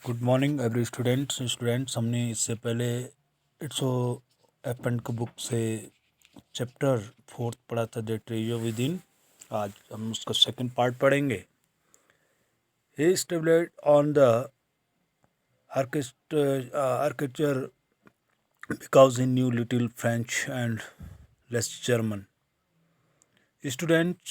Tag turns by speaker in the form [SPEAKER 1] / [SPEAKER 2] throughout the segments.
[SPEAKER 1] Good morning every students हमने इससे पहले इट्स एपेंड के बुक से चैप्टर 4 पढ़ा था, द ट्रेजर विद इन। आज हम उसका सेकंड पार्ट पढ़ेंगे। He studied on the architecture because he new little French and less German. Students,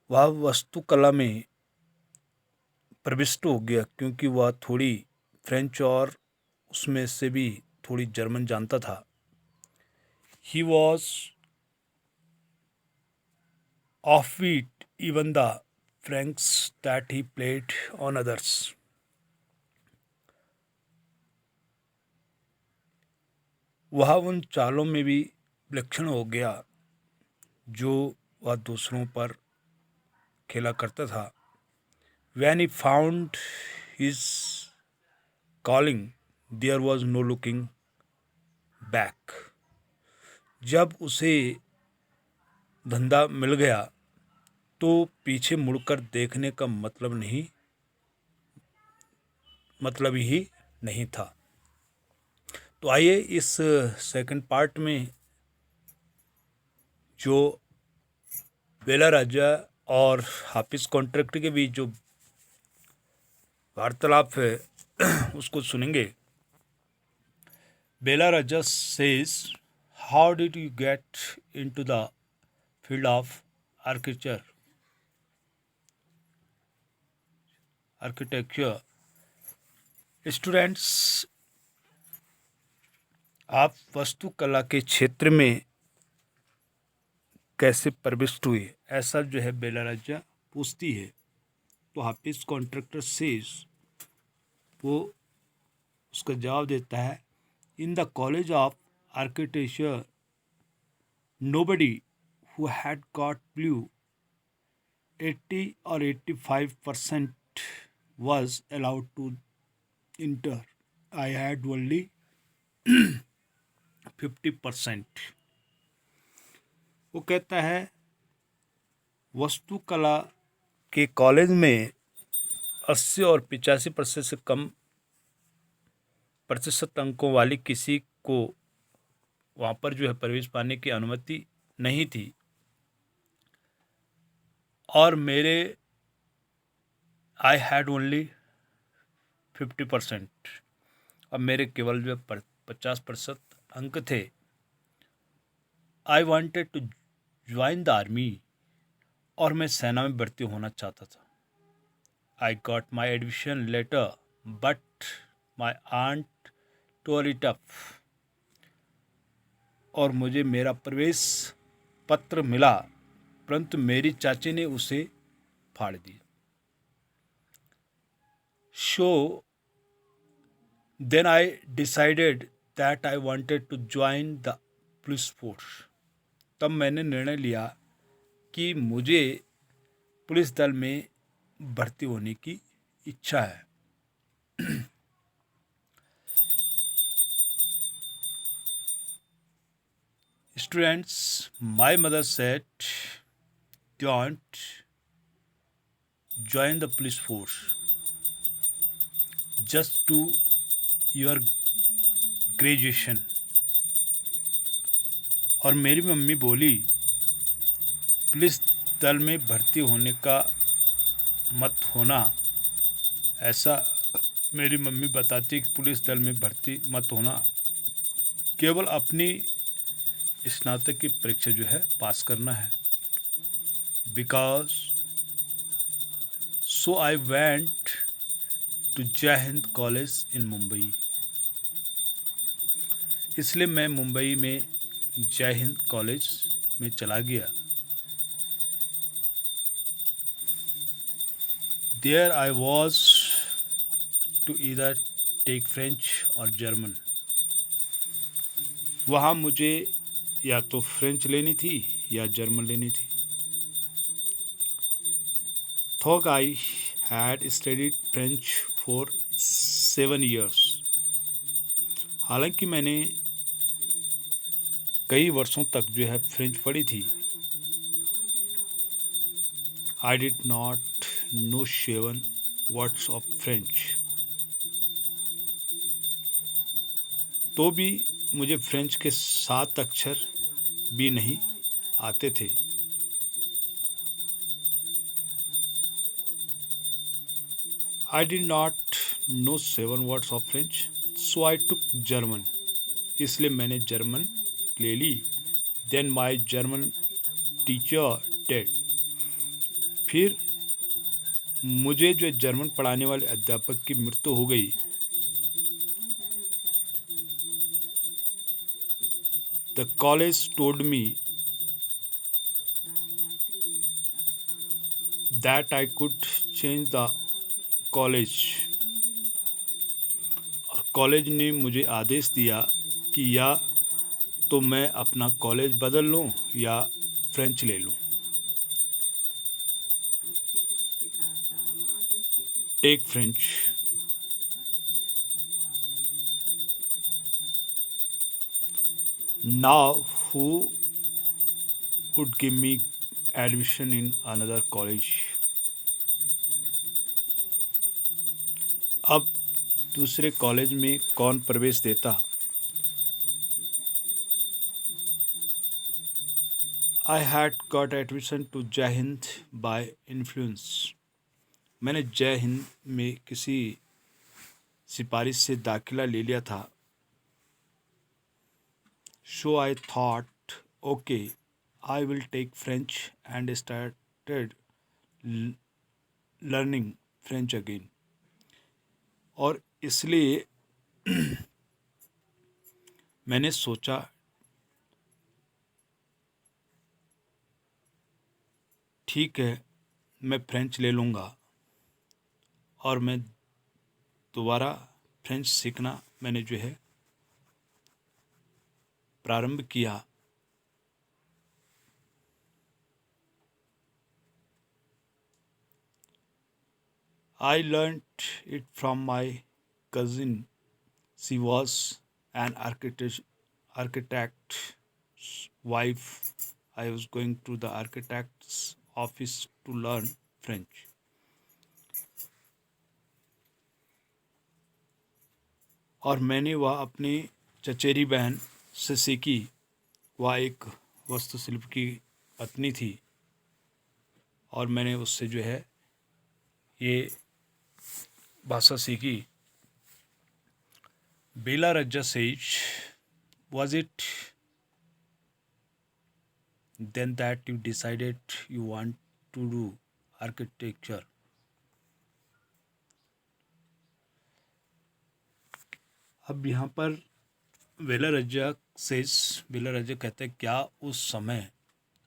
[SPEAKER 1] वह वास्तुकला में प्रविष्ट हो गया क्योंकि वह थोड़ी फ्रेंच और उसमें से भी थोड़ी जर्मन जानता था। He was off beat even the franks that he played on others. वह उन चालों में भी विलक्षण हो गया जो वह दूसरों पर खेला करता था। When he found his calling, there was no looking back. जब उसे धंधा मिल गया तो पीछे मुड़कर देखने का मतलब ही नहीं था। तो आइए इस सेकंड पार्ट में जो बेला राजा और हाफिज कॉन्ट्रैक्ट के बीच जो वार्तालाप है उसको सुनेंगे। Bela Raja says, how did you get into the field of architecture? Students, आप वास्तुकला के क्षेत्र में कैसे प्रविष्ट हुए, ऐसा जो है बेला राजा पूछती है। तो हाफिज कॉन्ट्रैक्टर सेज, वो उसका जवाब देता है, in the college of architecture nobody who had got blue 80 or 85% was allowed to enter. I had only 50%. वो कहता है वास्तुकला के कॉलेज में 80 और 85% से कम प्रतिशत अंकों वाली किसी को वहाँ पर जो है प्रवेश पाने की अनुमति नहीं थी, और मेरे आई हैड ओनली 50%, अब मेरे केवल जो 50% अंक थे। I wanted to join the army, और मैं सेना में भर्ती होना चाहता था। I got my admission letter but my aunt tore it up, और मुझे मेरा प्रवेश पत्र मिला परंतु मेरी चाची ने उसे फाड़ दिया। So then I decided that I wanted to join the police force. तब मैंने निर्णय लिया कि मुझे पुलिस दल में भर्ती होने की इच्छा है। Students, my mother said, don't join the police force. Just do your graduation. और मेरी मम्मी बोली, पुलिस दल में भर्ती होने का मत होना। ऐसा मेरी मम्मी बताती कि पुलिस दल में भर्ती मत होना, केवल अपनी स्नातक की परीक्षा जो है पास करना है। Because so I went to Jai Hind college in Mumbai, इसलिए मैं मुंबई में जय हिंद कॉलेज में चला गया। There I was to either take French और जर्मन, वहाँ मुझे या तो फ्रेंच लेनी थी या जर्मन लेनी थी। Though I had studied French for 7 years, हालांकि मैंने कई वर्षों तक जो है फ्रेंच पढ़ी थी। I did not know 7 words of French. तो भी मुझे फ्रेंच के 7 अक्षर भी नहीं आते थे। I did not know 7 words of French, so I took German. इसलिए मैंने जर्मन ले ली। देन माई जर्मन टीचर डेड। फिर मुझे जो जर्मन पढ़ाने वाले अध्यापक की मृत्यु हो गई। The college told me that I could change the college. और कॉलेज ने मुझे आदेश दिया कि या तो मैं अपना कॉलेज बदल लूँ या फ्रेंच ले लूँ। Take French. Now who would give me admission in another college? अब दूसरे कॉलेज में कौन प्रवेश देता? I had got admission to जय हिंद by influence. मैंने जय हिंद में किसी सिफारिश से दाखिला ले लिया था। So I thought, okay, I will take French and started learning French again. और इसलिए मैंने सोचा ठीक है, मैं फ्रेंच ले लूँगा और मैं दोबारा फ्रेंच सीखना मैंने जो है प्रारंभ किया। I learnt it from my cousin. She was an architect's wife. I was going to the architect's office to learn French. और मैंने वह अपनी चचेरी बहन से सीखी। वह एक वास्तुशिल्प की पत्नी थी और मैंने उससे जो है ये भाषा सीखी। बेला रज्जा says, was it then that you decided you want to do architecture? अब यहाँ पर बेला रज्जा कहते हैं, क्या उस समय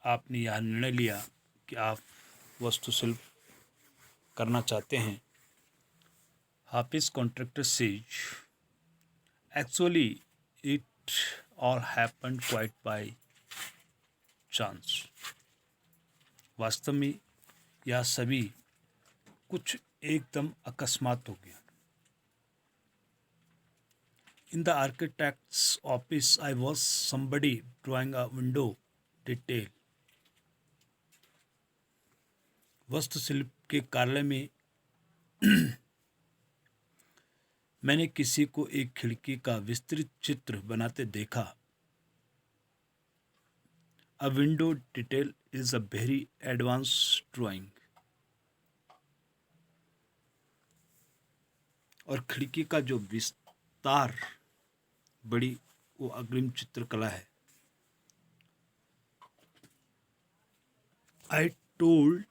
[SPEAKER 1] आपने यह निर्णय लिया कि आप वास्तुशिल्प करना चाहते हैं? Hafiz Contractor says, actually it all happened quite by chance. वास्तव में यह सभी कुछ एकदम अकस्मात हो गया। In the architect's office, I was somebody drawing a window detail. वास्तुशिल्प के कार्यालय में मैंने किसी को एक खिड़की का विस्तृत चित्र बनाते देखा। A window detail is a very advanced drawing. और खिड़की का जो विस्तार बड़ी वो अग्रिम चित्रकला है। I told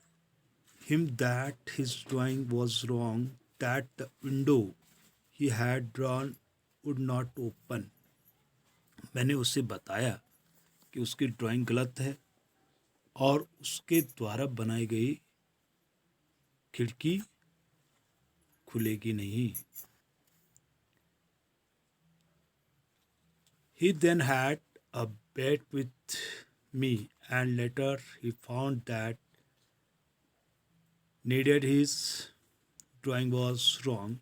[SPEAKER 1] him that his drawing was wrong, that the window he had drawn would not open. मैंने उसे बताया कि उसकी ड्राइंग गलत है और उसके द्वारा बनाई गई खिड़की खुलेगी नहीं। He then had a bet with me and later he found that needed his drawing was wrong.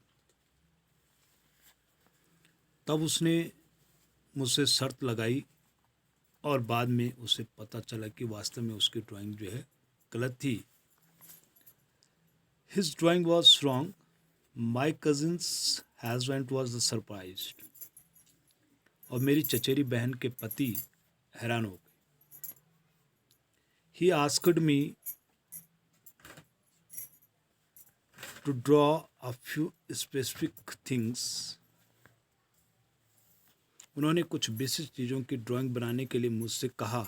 [SPEAKER 1] तब उसने मुझसे शर्त लगाई और बाद में उसे पता चला कि वास्तव में उसकी ड्राइंग जो है गलत थी। His drawing was wrong. My cousin's husband was surprised. और मेरी चचेरी बहन के पति हैरान हो गए. He asked me to draw a few specific things. उन्होंने कुछ विशिष्ट चीज़ों की ड्राइंग बनाने के लिए मुझसे कहा,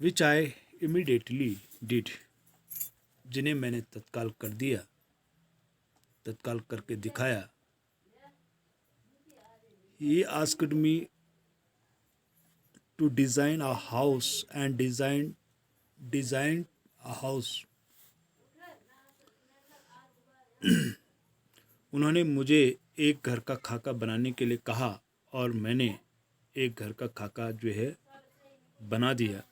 [SPEAKER 1] विच आई इमीडिएटली डिड, जिन्हें मैंने तत्काल कर दिया, तत्काल करके दिखाया. He asked me to design a house and designed a house. उन्होंने मुझे एक घर का खाका बनाने के लिए कहा और मैंने एक घर का खाका जो है बना दिया.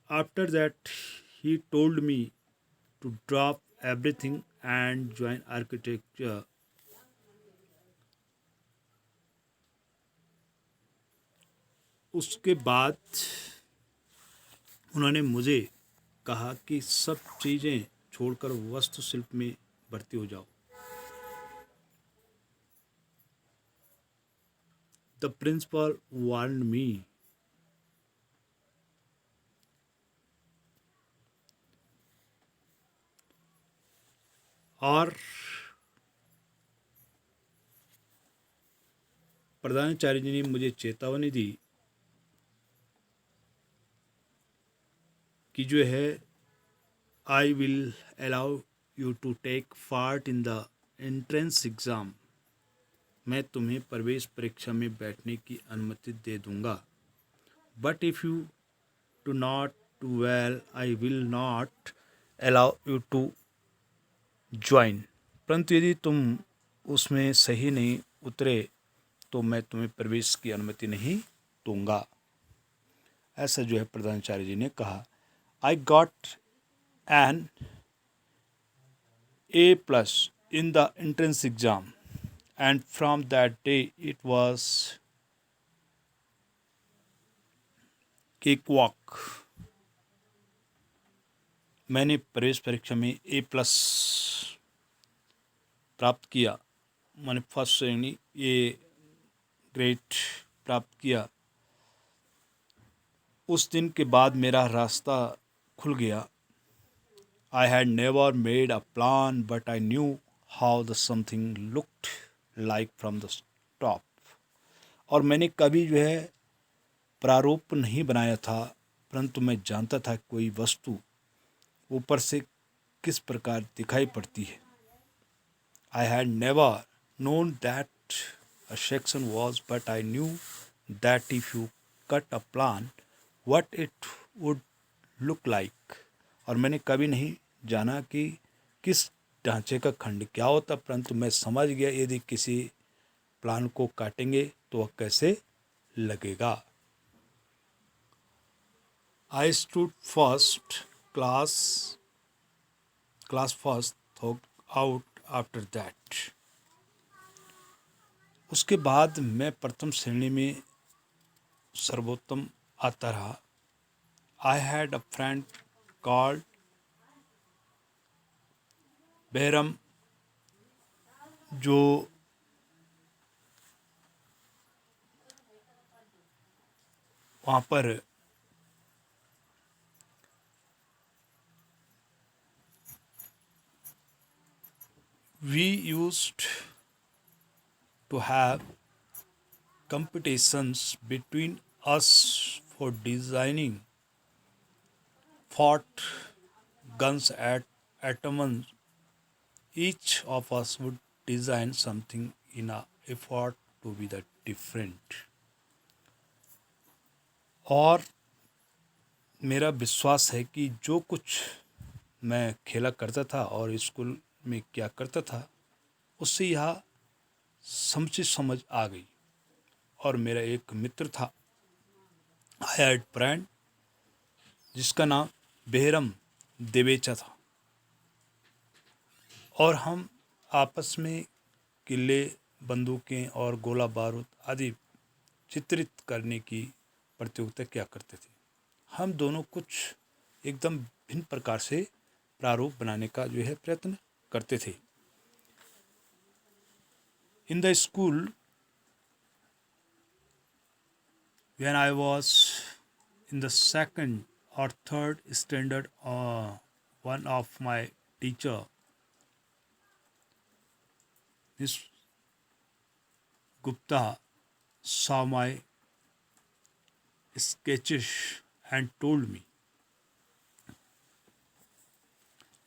[SPEAKER 1] After that he told me to drop everything and join architecture. उसके बाद उन्होंने मुझे कहा कि सब चीज़ें छोड़कर वास्तुशिल्प में भर्ती हो जाओ. The principal warned me. और प्रधानाचार्य जी ने मुझे चेतावनी दी कि जो है I will allow you to take part in the entrance exam. मैं तुम्हें प्रवेश परीक्षा में बैठने की अनुमति दे दूंगा. But if you do not do well I will not allow you to join. परंतु यदि तुम उसमें सही नहीं उतरे तो मैं तुम्हें प्रवेश की अनुमति नहीं दूंगा. ऐसा जो है प्रधानाचार्य जी ने कहा. I got an A+ in the entrance exam, and from that day it was cakewalk. मैंने प्रवेश परीक्षा में A+ प्राप्त किया, मैंने फर्स्ट श्रेणी ये ग्रेड प्राप्त किया. उस दिन के बाद मेरा रास्ता खुल गया. I had never made a plan, but I knew how the something looked like from the top. और मैंने कभी जो है प्रारूप नहीं बनाया था, परंतु मैं जानता था कोई वस्तु ऊपर से किस प्रकार दिखाई पड़ती है. I had never known that a section was, but I knew that if you cut a plan, what it would look like. और मैंने कभी नहीं जाना कि किस ढांचे का खंड क्या होता, परंतु मैं समझ गया यदि किसी प्लान को काटेंगे तो वह कैसे लगेगा. I stood first class first out after that. उसके बाद मैं प्रथम श्रेणी में सर्वोत्तम आता रहा. I had a friend called बेहरम जो वहाँ पर we used to have competitions between us for designing fought guns at atoms. Each of us would design something in an effort to be the different. और मेरा विश्वास है कि जो कुछ मैं खेला करता था और स्कूल में क्या करता था उससे यह समुचित समझ आ गई. और मेरा एक मित्र था, आई हैड फ्रेंड, जिसका नाम बेहरम देवेचा था. और हम आपस में किले, बंदूकें और गोला बारूद आदि चित्रित करने की प्रतियोगिता किया करते थे. हम दोनों कुछ एकदम भिन्न प्रकार से प्रारूप बनाने का जो है प्रयत्न करते थे। In the school when I was in the second or third standard, one of my teacher, Miss Gupta, saw my sketches and told me,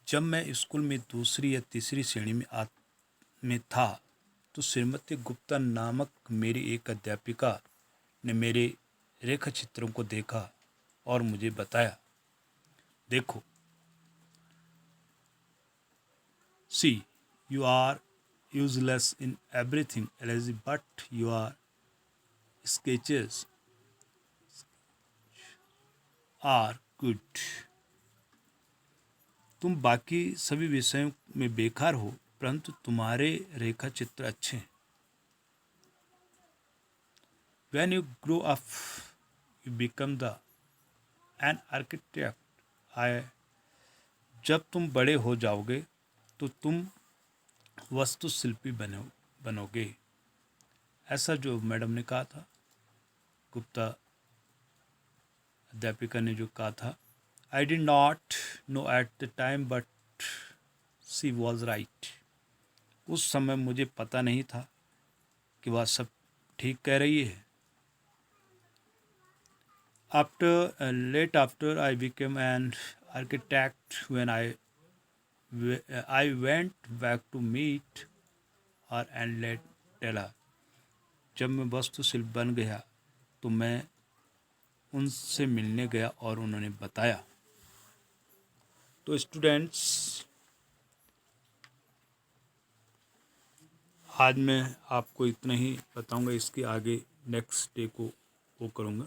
[SPEAKER 1] जब मैं स्कूल में दूसरी या तीसरी श्रेणी में था तो श्रीमती गुप्ता नामक मेरी एक अध्यापिका ने मेरे रेखा चित्रों को देखा और मुझे बताया, देखो, see you are useless in everything else, but your sketches are good. तुम बाकी सभी विषयों में बेकार हो, परंतु तुम्हारे रेखा चित्र अच्छे हैं। When you grow up, you become an architect. जब तुम बड़े हो जाओगे तो तुम वास्तुशिल्पी बनोगे। ऐसा जो मैडम ने कहा था, गुप्ता अध्यापिका ने जो कहा था, I did not know at the time, but she was right. उस समय मुझे पता नहीं था कि वह सब ठीक कह रही है। Later I became an architect when I went back to meet her and tell her. जब मैं वास्तुशिल्प बन गया तो मैं उनसे मिलने गया और उन्होंने बताया। तो स्टूडेंट्स, आज मैं आपको इतना ही बताऊंगा, इसके आगे नेक्स्ट डे को वो करूंगा।